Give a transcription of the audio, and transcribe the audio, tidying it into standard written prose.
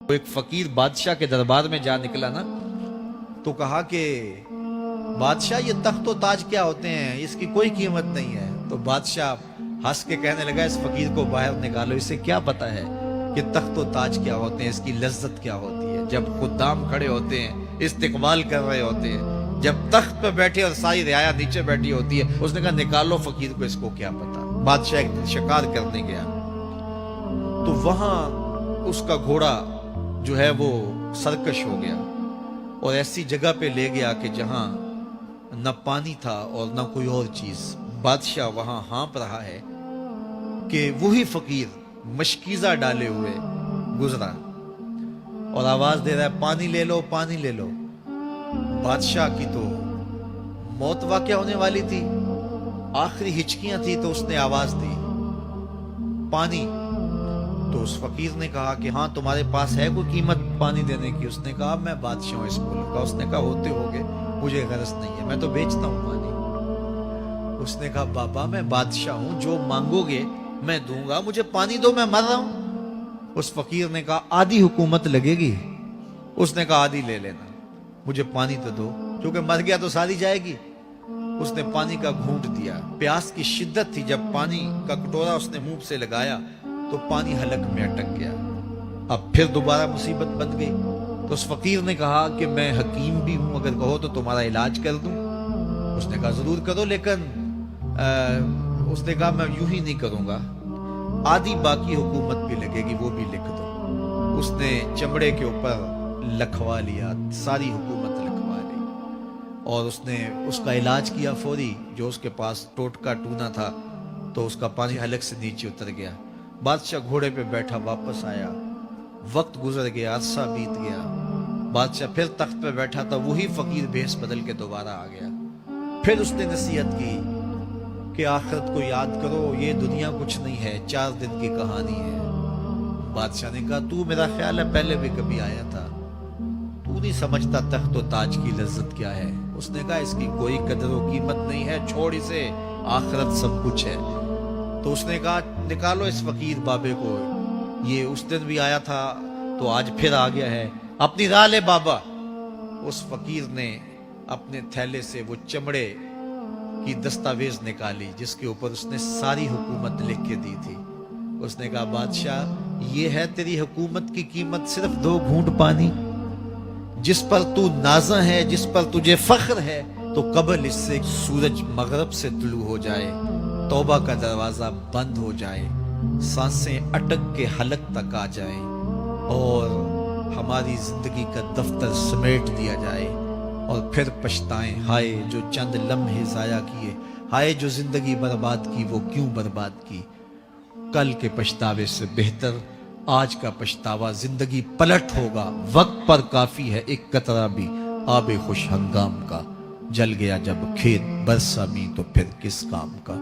وہ ایک فقیر بادشاہ کے دربار میں جا نکلا نا تو کہا کہ بادشاہ یہ تخت و تاج کیا ہوتے ہیں، اس کی کوئی قیمت نہیں ہے۔ تو بادشاہ ہنس کے کہنے لگا اس فقیر کو باہر نکالو، اسے کیا پتا ہے کہ تخت و تاج کیا ہوتے ہیں، اس کی لذت کیا ہوتی ہے۔ جب خدام کھڑے ہوتے ہیں، استقبال کر رہے ہوتے ہیں، جب تخت پہ بیٹھے اور ساری رعایا نیچے بیٹھی ہوتی ہے، اس نے کہا نکالو فقیر کو، اس کو کیا پتا۔ بادشاہ ایک دن شکار کرنے گیا تو وہاں اس کا گھوڑا جو ہے وہ سرکش ہو گیا اور ایسی جگہ پہ لے گیا کہ جہاں نہ پانی تھا اور نہ کوئی اور چیز۔ بادشاہ وہاں ہانپ رہا ہے کہ وہی فقیر مشکیزہ ڈالے ہوئے گزرا اور آواز دے رہا ہے پانی لے لو، پانی لے لو۔ بادشاہ کی تو موت واقع ہونے والی تھی، آخری ہچکیاں تھی، تو اس نے آواز دی پانی۔ تو اس فقیر نے کہا کہ ہاں تمہارے پاس ہے کوئی قیمت پانی دینے کی؟ اس نے کہا میں بادشاہ ہوں اس ملک کا۔ اس نے کہا ہوتے ہوگے، مجھے غرض نہیں ہے، میں تو بیچتا ہوں پانی۔ اس نے کہا بابا میں بادشاہ ہوں، جو مانگو گے میں دوں گا، مجھے پانی دو، میں مر رہا ہوں۔ اس فقیر نے کہا آدھی حکومت لگے گی۔ اس نے کہا آدھی لے لینا، مجھے پانی تو دو، کیونکہ مر گیا تو ساری جائے گی۔ اس نے پانی کا گھونٹ دیا، پیاس کی شدت تھی، جب پانی کا کٹورا اس نے منہ سے لگایا تو پانی حلق میں اٹک گیا۔ اب پھر دوبارہ مصیبت بن گئی تو اس فقیر نے کہا کہ میں حکیم بھی ہوں، اگر کہو تو تمہارا علاج کر دوں۔ اس نے کہا ضرور کرو، لیکن اس نے کہا میں یوں ہی نہیں کروں گا، آدھی باقی حکومت بھی لگے گی، وہ بھی لکھ دو۔ اس نے چمڑے کے اوپر لکھوا لیا، ساری حکومت لکھوا لی اور اس نے اس کا علاج کیا فوری۔ جو اس کے پاس ٹوٹکا ٹونا تھا تو اس کا پانی حلق سے نیچے اتر گیا۔ بادشاہ گھوڑے پہ بیٹھا واپس آیا، وقت گزر گیا، عرصہ بیت گیا۔ بادشاہ پھر تخت پہ بیٹھا تھا، وہی فقیر بھیس بدل کے دوبارہ آ گیا۔ پھر اس نے نصیحت کی کہ آخرت کو یاد کرو، یہ دنیا کچھ نہیں ہے، 4 دن کی کہانی ہے۔ بادشاہ نے کہا تو میرا خیال ہے پہلے بھی کبھی آیا تھا، تو نہیں سمجھتا تخت و تاج کی لذت کیا ہے۔ اس نے کہا اس کی کوئی قدر و قیمت نہیں ہے، چھوڑ اسے، آخرت سب کچھ ہے۔ تو اس نے کہا نکالو اس فقیر بابے کو، یہ اس دن بھی آیا تھا تو آج پھر آ گیا ہے، اپنی راہ لے بابا۔ اس فقیر نے اپنے تھیلے سے وہ چمڑے کی دستاویز نکالی جس کے اوپر اس نے ساری حکومت لکھ کے دی تھی۔ اس نے کہا بادشاہ یہ ہے تیری حکومت کی قیمت، صرف 2 گھونٹ پانی، جس پر تو نازاں ہے، جس پر تجھے فخر ہے، تو قبل اس سے سورج مغرب سے طلوع ہو جائے، توبہ کا دروازہ بند ہو جائے، سانسیں اٹک کے حلق تک آ جائیں اور ہماری زندگی کا دفتر سمیٹ دیا جائے، اور پھر پچھتائیں ہائے جو چند لمحے ضائع کیے، ہائے جو زندگی برباد کی، وہ کیوں برباد کی۔ کل کے پچھتاوے سے بہتر آج کا پچھتاوا، زندگی پلٹ ہوگا، وقت پر کافی ہے ایک قطرہ بھی آب خوش ہنگام کا، جل گیا جب کھیت برسا می تو پھر کس کام کا۔